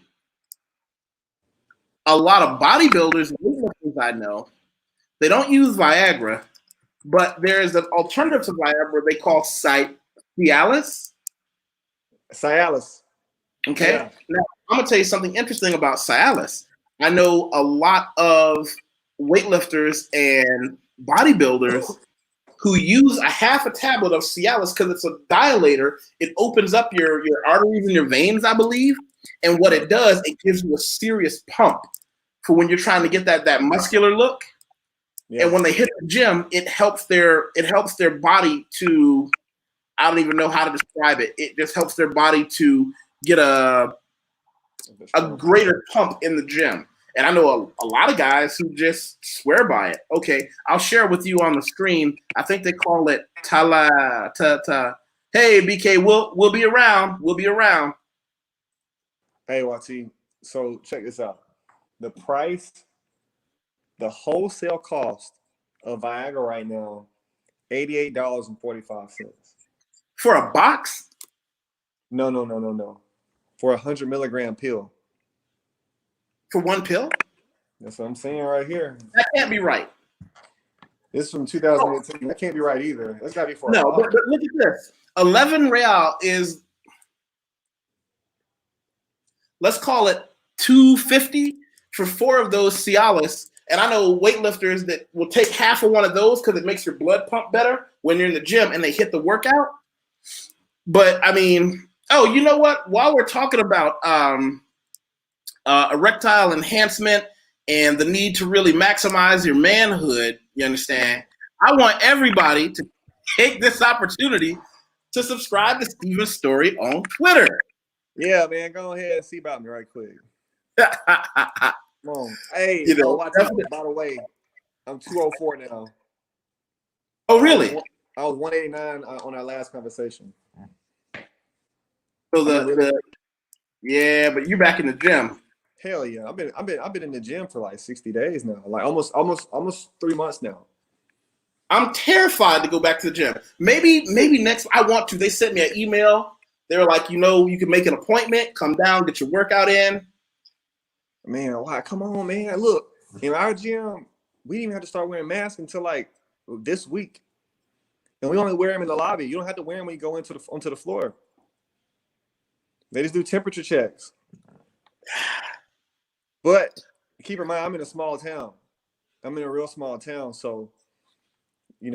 B: A lot of bodybuilders, weightlifters I know, they don't use Viagra, but there is an alternative to Viagra they call Cialis.
A: Cialis.
B: Okay.
A: Yeah.
B: Now, I'm gonna tell you something interesting about Cialis. I know a lot of weightlifters and bodybuilders who use a half a tablet of Cialis because it's a dilator. It opens up your arteries and your veins, I believe. And what it does, it gives you a serious pump for when you're trying to get that muscular look. Yeah. And when they hit the gym, it helps their body to, I don't even know how to describe it. It just helps their body to get a greater pump in the gym. And I know a lot of guys who just swear by it. Okay, I'll share with you on the screen. I think they call it Tala. Hey, BK, we'll be around. We'll be around.
A: Hey, YT. So check this out. The price, the wholesale cost of Viagra right now, $88.45.
B: For a box?
A: No. For a 100 milligram pill.
B: For one pill?
A: That's what I'm saying right here.
B: That can't be right.
A: This is from 2018. That can't be right either. That's got to be for
B: no. But look at this. 11 real is, let's call it $250 for 4 of those Cialis. And I know weightlifters that will take half of one of those because it makes your blood pump better when you're in the gym and they hit the workout. But I mean, oh, you know what? While we're talking about erectile enhancement and the need to really maximize your manhood, you understand? I want everybody to take this opportunity to subscribe to Steven's Story on Twitter.
A: Yeah, man, go ahead and see about me right quick. Come on. Hey, by the way, I'm 204 now.
B: Oh, really?
A: I was 189 on our last conversation.
B: So yeah, but you're back in the gym.
A: Hell yeah, I've been in the gym for like 60 days now, like almost 3 months now.
B: I'm terrified to go back to the gym. Maybe next. I want to. They sent me an email. They were like, you can make an appointment, come down, get your workout in.
A: Man, why? Come on, man. Look, in our gym, we didn't even have to start wearing masks until like this week, and we only wear them in the lobby. You don't have to wear them when you go onto the floor. They just do temperature checks. But keep in mind, I'm in a small town. I'm in a real small town, so we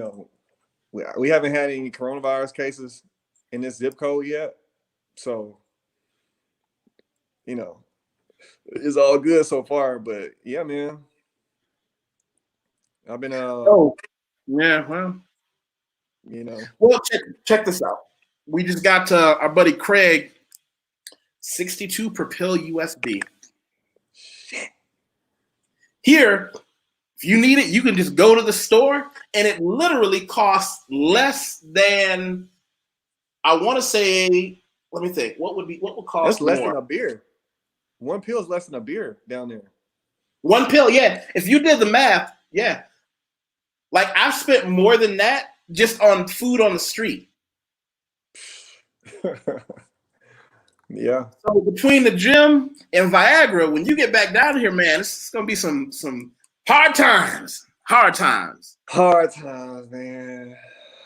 A: haven't had any coronavirus cases in this zip code yet. So, it's all good so far. But yeah, man, I've been
B: yeah, well, Well, check this out. We just got our buddy Craig 62 per pill USD.
A: Shit.
B: Here, if you need it, you can just go to the store, and it literally costs less than, I want to say, let me think. What would cost?
A: That's less than a beer. One pill is less than a beer down there.
B: One pill, yeah. If you did the math, yeah. Like, I've spent more than that just on food on the street.
A: Yeah.
B: So between the gym and Viagra, when you get back down here, man, it's gonna be some hard times. Hard times,
A: man.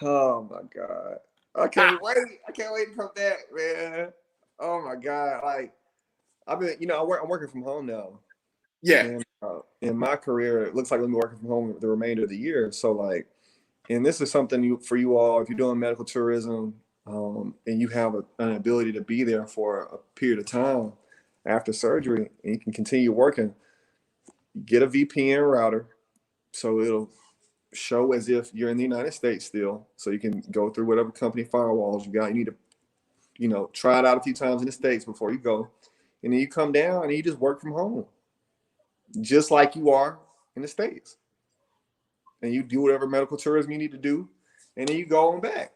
A: Oh my God. I can't wait. I can't wait to come back, man. Oh my God. Like, I've been, I'm working from home now.
B: Yeah.
A: And in my career, it looks like I'm working from home the remainder of the year. So like, and this is something for you all, if you're doing medical tourism, and you have an ability to be there for a period of time after surgery, and you can continue working, get a VPN router so it'll show as if you're in the United States still, so you can go through whatever company firewalls you got. You need to you know, try it out a few times in the States before you go. And then you come down and you just work from home, just like you are in the States. And you do whatever medical tourism you need to do, and then you go on back.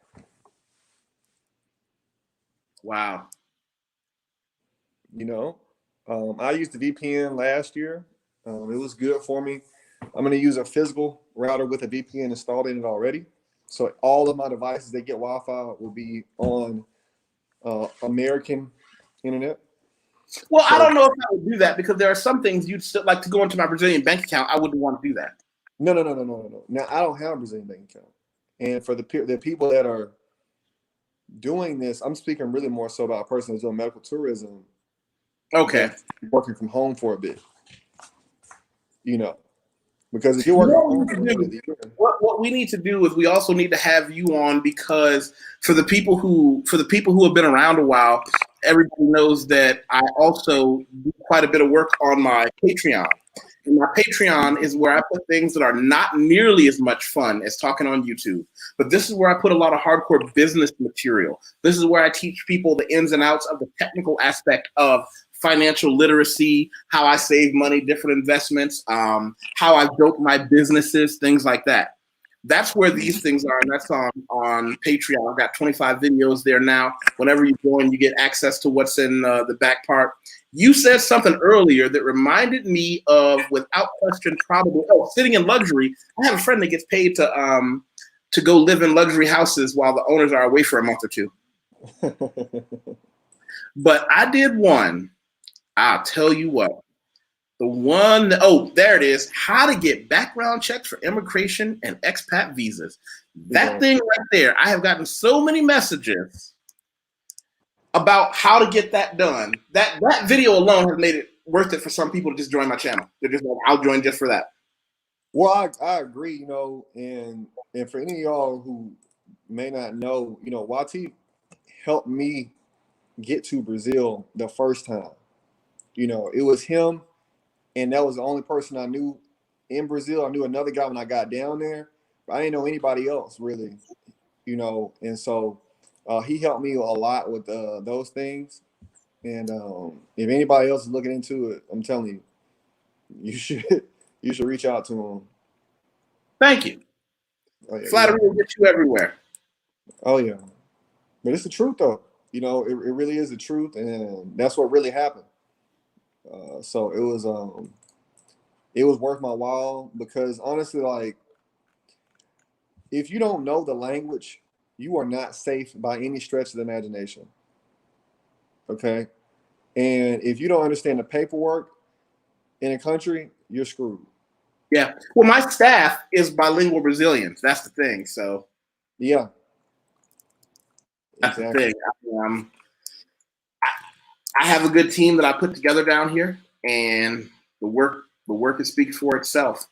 B: Wow.
A: You know, I used the VPN last year. It was good for me. I'm going to use a physical router with a VPN installed in it already. So all of my devices that get Wi-Fi will be on American internet.
B: Well, so, I don't know if I would do that because there are some things you'd still like to go into my Brazilian bank account. I wouldn't want to do that.
A: No. Now, I don't have a Brazilian bank account. And for the people that are doing this, I'm speaking really more so about a person who's doing medical tourism.
B: Okay.
A: Working from home for a bit. You know, because if you're working from home,
B: what we need to do is we also need to have you on, because for the people who have been around a while, everybody knows that I also do quite a bit of work on my Patreon. And my Patreon is where I put things that are not nearly as much fun as talking on YouTube. But this is where I put a lot of hardcore business material. This is where I teach people the ins and outs of the technical aspect of financial literacy, how I save money, different investments, how I built my businesses, things like that. That's where these things are, and that's on Patreon. I've got 25 videos there now. Whenever you join, you get access to what's in the back part. You said something earlier that reminded me of, without question, probably, sitting in luxury. I have a friend that gets paid to go live in luxury houses while the owners are away for a month or two. But I did one. I'll tell you what. The one, there it is. How to get background checks for immigration and expat visas. That thing right there, I have gotten so many messages about how to get that done. That video alone has made it worth it for some people to just join my channel. They're just like, I'll join just for that.
A: Well, I agree, you know, and for any of y'all who may not know, you know, YusefWateef helped me get to Brazil the first time. You know, it was him, and that was the only person I knew in Brazil. I knew another guy when I got down there, but I didn't know anybody else really, you know. And so he helped me a lot with those things. And if anybody else is looking into it, I'm telling you, you should reach out to him.
B: Thank you. Oh, yeah, flattery will get you everywhere.
A: Oh yeah, but it's the truth though. You know, it really is the truth, and that's what really happened. So it was worth my while, because honestly, like, if you don't know the language, you are not safe by any stretch of the imagination. Okay. And if you don't understand the paperwork in a country, you're screwed.
B: Yeah. Well, my staff is bilingual Brazilians. That's the thing. So
A: yeah.
B: That's exactly the thing. I have a good team that I put together down here, and the work speaks for itself.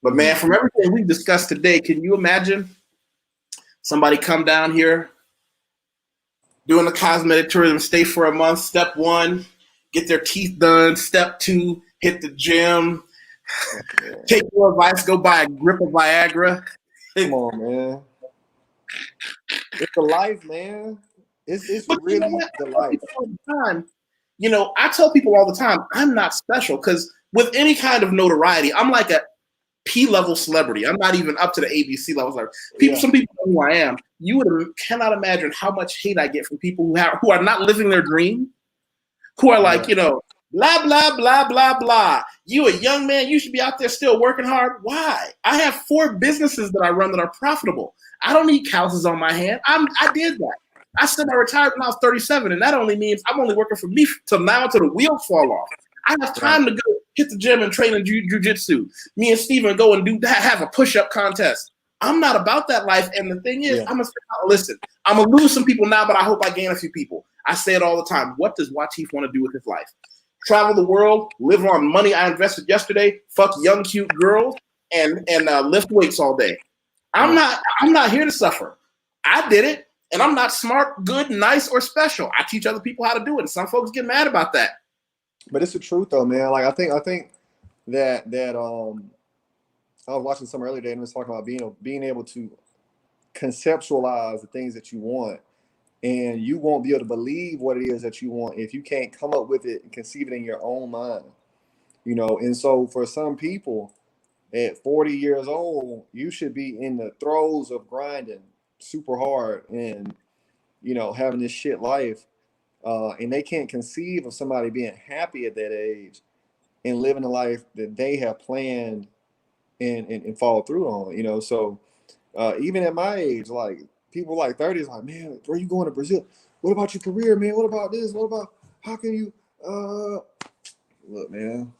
B: But man, from everything we've discussed today, can you imagine somebody come down here doing the cosmetic tourism, stay for a month? Step 1, get their teeth done. Step 2, hit the gym. Take your advice, go buy a grip of Viagra.
A: Come on, man. It's the life, man. It's really the life.
B: You know, I tell people all the time, I'm not special, because with any kind of notoriety, I'm like a P-level celebrity. I'm not even up to the ABC level. Some people know who I am. You cannot imagine how much hate I get from people who are not living their dream, who are like, you know, blah, blah, blah, blah, blah. You a young man, you should be out there still working hard. Why? I have 4 businesses that I run that are profitable. I don't need calluses on my hand. I did that. I said I retired when I was 37, and that only means I'm only working for me till now until the wheels fall off. I have time to go hit the gym and train in jiu-jitsu. Me and Steven go and have a push-up contest. I'm not about that life. And the thing is, listen, I'm going to lose some people now, but I hope I gain a few people. I say it all the time. What does YusefWateef want to do with his life? Travel the world, live on money I invested yesterday, fuck young, cute girls, and lift weights all day. I'm not here to suffer. I did it, and I'm not smart, good, nice, or special. I teach other people how to do it, and some folks get mad about that.
A: But it's the truth though, man. Like I think that I was watching some earlier day and was talking about being able to conceptualize the things that you want and you won't be able to believe what it is that you want if you can't come up with it and conceive it in your own mind. You know, and so for some people at 40 years old, you should be in the throes of grinding super hard and, you know, having this shit life. And they can't conceive of somebody being happy at that age and living a life that they have planned and follow through on, you know. So even at my age, like people like 30s, like, man, where you going to Brazil? What about your career, man? What about this? What about how can you look, man,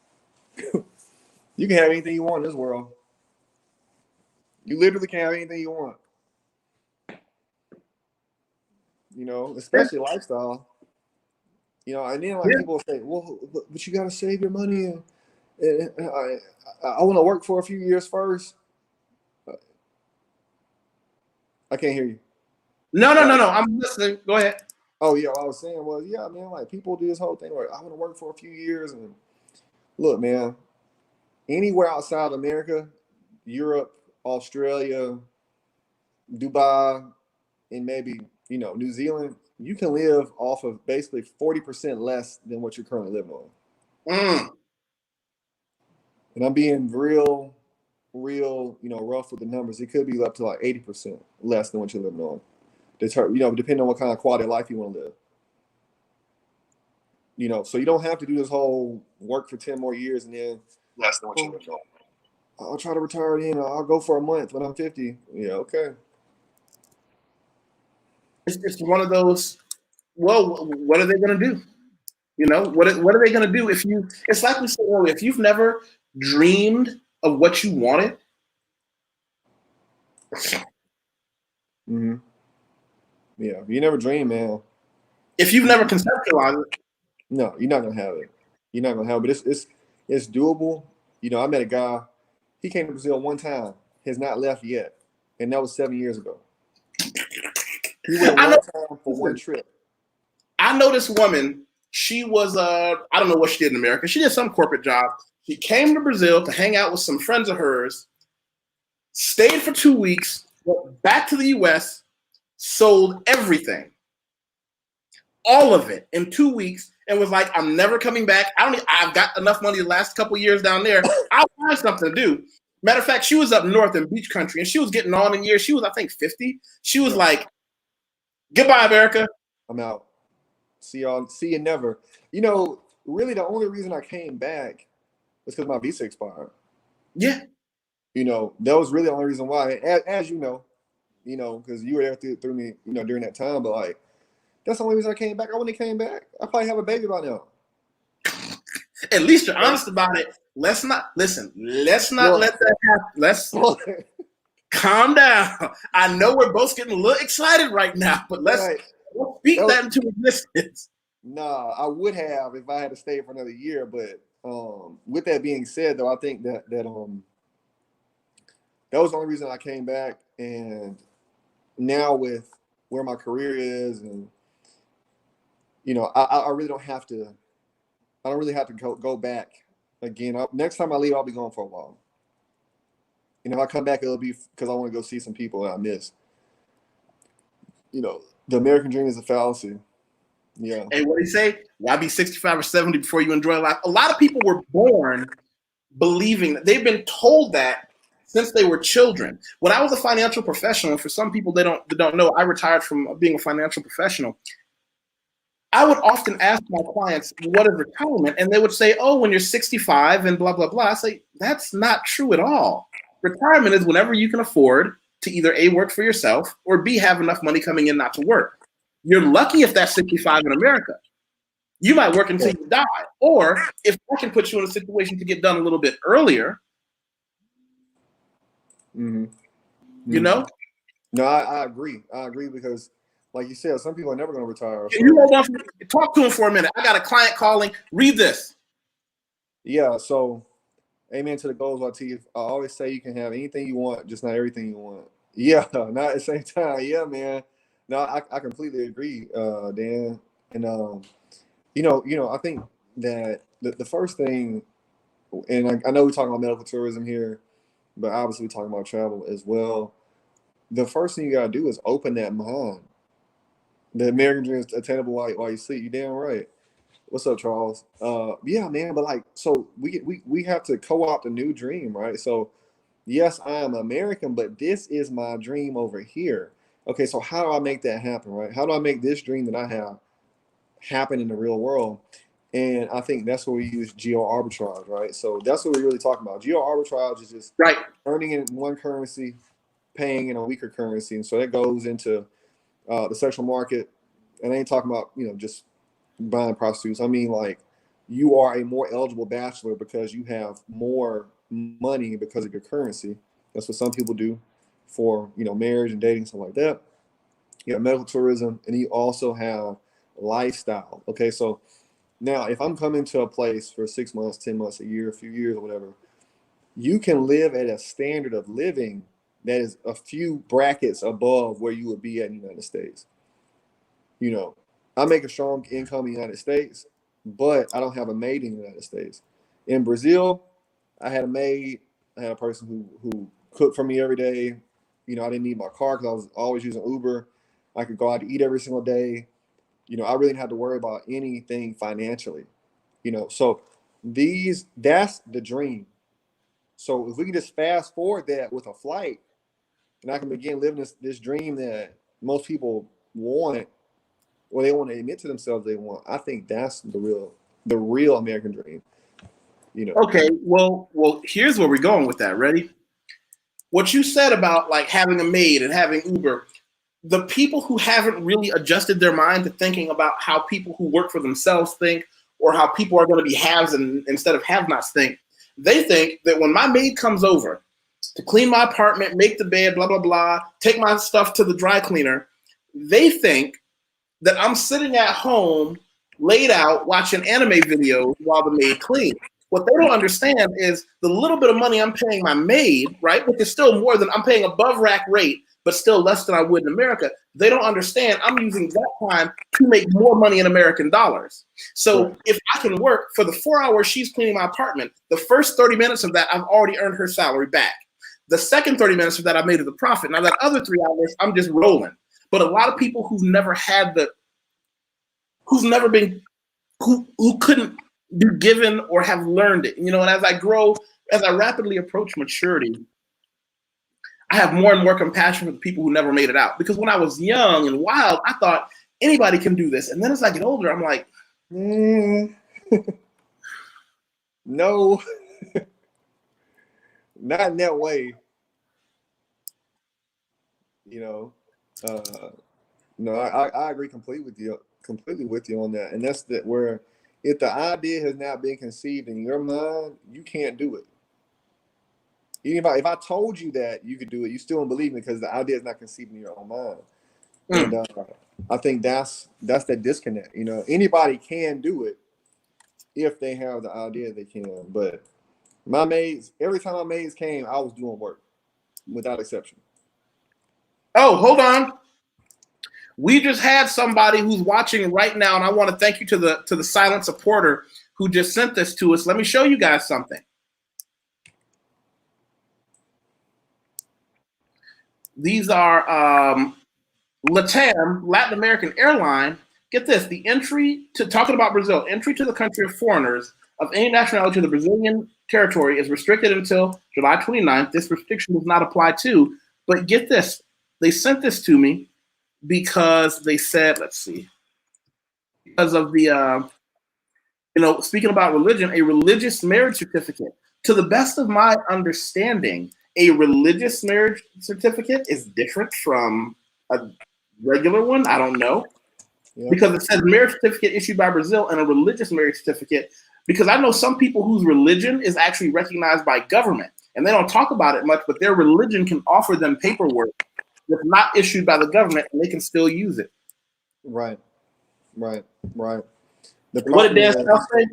A: you can have anything you want in this world. You literally can have anything you want. You know, especially lifestyle. You know, and then like people say, well, but you gotta save your money and I want to work for a few years first. I can't hear you.
B: No. I'm listening. Go ahead.
A: Oh yeah, what I was saying was, yeah, man, like people do this whole thing where I want to work for a few years and look, man, anywhere outside America, Europe, Australia, Dubai, and maybe, you know, New Zealand, you can live off of basically 40% less than what you're currently living on. And I'm being real, you know, rough with the numbers. It could be up to like 80% less than what you're living on. You know, depending on what kind of quality of life you want to live. You know, so you don't have to do this whole work for 10 more years and then less than what you live on. I'll try to retire in. I'll go for a month when I'm 50. Yeah, okay.
B: It's one of those. Well, what are they going to do? You know, what are they going to do if you? It's like we said earlier. If you've never dreamed of what you wanted,
A: yeah, you never dream, man.
B: If you've never conceptualized it,
A: no, you're not gonna have it. You're not gonna have it. But it's doable. You know, I met a guy. He came to Brazil one time. Has not left yet, and that was 7 years ago. He went one time for one trip.
B: I know this woman. She was I don't know what she did in America. She did some corporate job. She came to Brazil to hang out with some friends of hers. Stayed for 2 weeks. Went back to the U.S. Sold everything, all of it, in 2 weeks, and was like, "I'm never coming back. I've got enough money the last couple years down there. I'll find something to do." Matter of fact, she was up north in beach country, and she was getting on in years. She was, I think, 50. She was like, "Goodbye, America.
A: I'm out. See y'all. See you never." You know, really, the only reason I came back was because my visa expired.
B: Yeah.
A: You know, that was really the only reason why. As you know, because you were there through me, you know, during that time. But like, that's the only reason I came back. I wouldn't have came back. I probably have a baby by now.
B: At least you're honest about it. Let's not let that happen. Let's calm down. I know we're both getting a little excited right now, but let's speak that into existence.
A: Nah, I would have if I had to stay for another year. But with that being said, though, I think that was the only reason I came back. And now with where my career is, and you know, I really don't have to. I don't really have to go back again. Next time I leave, I'll be gone for a while. And if I come back, it'll be because I want to go see some people that I miss. You know, the American dream is a fallacy. Yeah.
B: And what do you say? Why be 65 or 70 before you enjoy life? A lot of people were born believing that. They've been told that since they were children. When I was a financial professional, for some people they don't know, I retired from being a financial professional. I would often ask my clients, "What is retirement?" And they would say, "Oh, when you're 65 and blah, blah, blah." I say, that's not true at all. Retirement is whenever you can afford to either A, work for yourself, or B, have enough money coming in not to work. You're lucky if that's 65 in America. You might work until you die. Or if I can put you in a situation to get done a little bit earlier, you know?
A: No, I agree. I agree because, like you said, some people are never going to retire.
B: So. You talk to him for a minute. I got a client calling. Read this.
A: Yeah, so amen to the goals, YusefWateef. I always say you can have anything you want, just not everything you want. Yeah, not at the same time. Yeah, man. No, I completely agree, Dan. And you know, I think that the first thing, and I know we're talking about medical tourism here, but obviously we're talking about travel as well. The first thing you gotta do is open that mind. The American dream is attainable while you sleep. You damn right. What's up, Charles? Yeah, man. But like, so we have to co-opt a new dream, right? So yes, I am American, but this is my dream over here. Okay, so how do I make that happen, right? How do I make this dream that I have happen in the real world? And I think that's where we use geo arbitrage, right? So that's what we're really talking about. Geo arbitrage is just
B: Right.
A: earning in one currency, paying in a weaker currency, and so that goes into the sexual market. And I ain't talking about just buying prostitutes. I mean, like, you are a more eligible bachelor because you have more money because of your currency. That's what some people do for marriage and dating, something like that. You have medical tourism, and you also have lifestyle. Okay, so now if I'm coming to a place for 6 months, 10 months, a year, a few years, or whatever, you can live at a standard of living that is a few brackets above where you would be at in the United States. I make a strong income in the United States, but I don't have a maid in the United States. In Brazil, I had a maid. I had a person who cooked for me every day. I didn't need my car because I was always using Uber. I could go out to eat every single day. I really didn't have to worry about anything financially. So that's the dream. So if we can just fast forward that with a flight, and I can begin living this dream that most people want, or they want to admit to themselves they want, I think that's the real American dream.
B: Okay, well, here's where we're going with that. Ready? What you said about like having a maid and having Uber, the people who haven't really adjusted their mind to thinking about how people who work for themselves think, or how people are going to be haves instead of have-nots think, they think that when my maid comes over to clean my apartment, make the bed, blah, blah, blah, take my stuff to the dry cleaner, they think that I'm sitting at home, laid out, watching anime videos while the maid cleans. What they don't understand is the little bit of money I'm paying my maid, right, which is still more than I'm paying above rack rate, but still less than I would in America. They don't understand I'm using that time to make more money in American dollars. So if I can work for the 4 hours she's cleaning my apartment, the first 30 minutes of that, I've already earned her salary back. The second 30 minutes of that, I made it a profit. Now that other 3 hours, I'm just rolling. But a lot of people who couldn't be given or have learned it, and as I rapidly approach maturity, I have more and more compassion for the people who never made it out. Because when I was young and wild, I thought anybody can do this. And then as I get older, I'm like,
A: no, not in that way. No, I agree completely with you on that. And that's where if the idea has not been conceived in your mind, you can't do it. Even if I told you that you could do it, you still don't believe me because the idea is not conceived in your own mind. And I think that's that disconnect. Anybody can do it if they have the idea they can. But my maids, every time my maids came, I was doing work without exception.
B: Oh, hold on. We just had somebody who's watching right now, and I want to thank you to the silent supporter who just sent this to us. Let me show you guys something. These are LATAM, Latin American airline. Get this, talking about Brazil, entry to the country of foreigners of any nationality to the Brazilian territory is restricted until July 29th. This restriction does not apply to, but get this, they sent this to me because they said, let's see, because of the, speaking about religion, a religious marriage certificate. To the best of my understanding, a religious marriage certificate is different from a regular one. I don't know. Yeah. Because it says marriage certificate issued by Brazil and a religious marriage certificate, because I know some people whose religion is actually recognized by government and they don't talk about it much, but their religion can offer them paperwork that's not issued by the government and they can still use it.
A: Right. What
B: did Dan South say?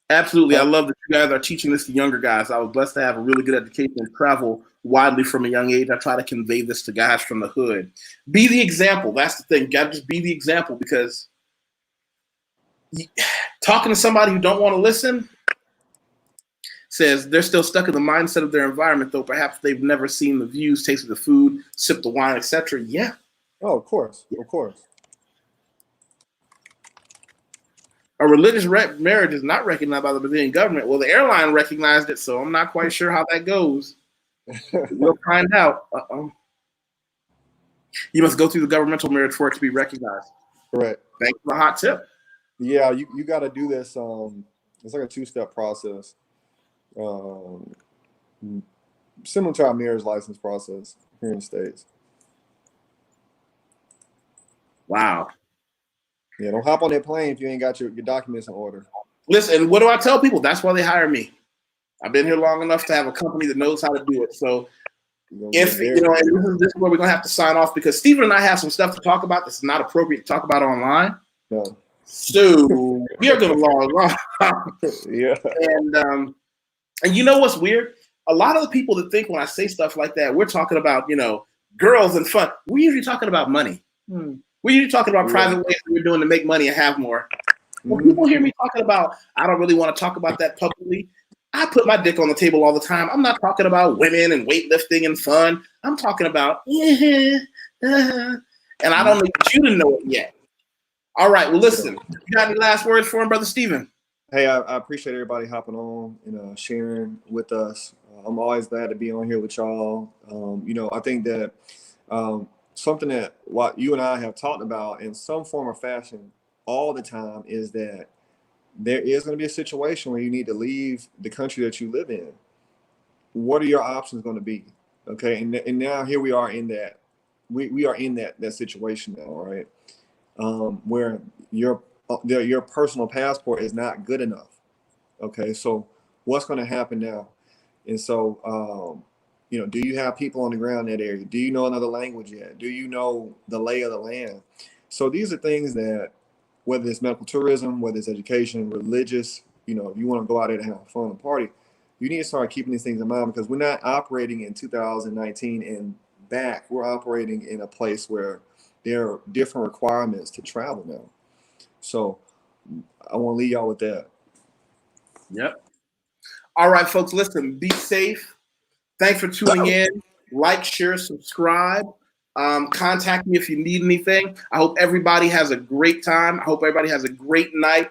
B: Absolutely. I love that you guys are teaching this to younger guys. I was blessed to have a really good education and travel widely from a young age. I try to convey this to guys from the hood. Be the example. That's the thing. Got to just be the example, because talking to somebody who don't want to listen says they're still stuck in the mindset of their environment, though perhaps they've never seen the views, tasted the food, sipped the wine, etc. Yeah.
A: Oh, of course.
B: a religious marriage is not recognized by the Brazilian government. Well, the airline recognized it, so I'm not quite sure how that goes. We'll find out. You must go through the governmental marriage for it to be recognized.
A: Correct.
B: Thanks for the hot tip.
A: Yeah, you got to do this. It's like a 2-step process, similar to our marriage license process here in the States.
B: Wow.
A: Yeah, don't hop on that plane if you ain't got your documents in order.
B: Listen, what do I tell people? That's why they hire me. I've been here long enough to have a company that knows how to do it. So if you know, and this is where we're gonna have to sign off because Stephen and I have some stuff to talk about that's not appropriate to talk about online.
A: No.
B: So we are gonna log on.
A: Yeah.
B: And you know what's weird? A lot of the people that think when I say stuff like that, we're talking about, you know, girls and fun. We're usually talking about money. We're usually talking about private ways that we're doing to make money and have more. When people hear me talking about, I don't really want to talk about that publicly. I put my dick on the table all the time. I'm not talking about women and weightlifting and fun. I'm talking about, and I don't need you to know it yet. All right. Well, listen, you got any last words for him, Brother Stephen?
A: Hey, I appreciate everybody hopping on and sharing with us. I'm always glad to be on here with y'all. You know, I think that something that what you and I have talked about in some form or fashion all the time is that there is going to be a situation where you need to leave the country that you live in. What are your options going to be? Okay, and now here we are in that we are in that situation now, right? Where your personal passport is not good enough. Okay, so what's going to happen now? And so, you know, do you have people on the ground in that area? Do you know another language yet? Do you know the lay of the land? So these are things that, whether it's medical tourism, whether it's education, religious, you know, if you want to go out there to have fun and party, you need to start keeping these things in mind because we're not operating in 2019 and back. We're operating in a place where there are different requirements to travel now. So I want to leave y'all with that.
B: Yep. All right, folks, listen, be safe. Thanks for tuning in. Like, share, subscribe. Contact me if you need anything. I hope everybody has a great time. I hope everybody has a great night.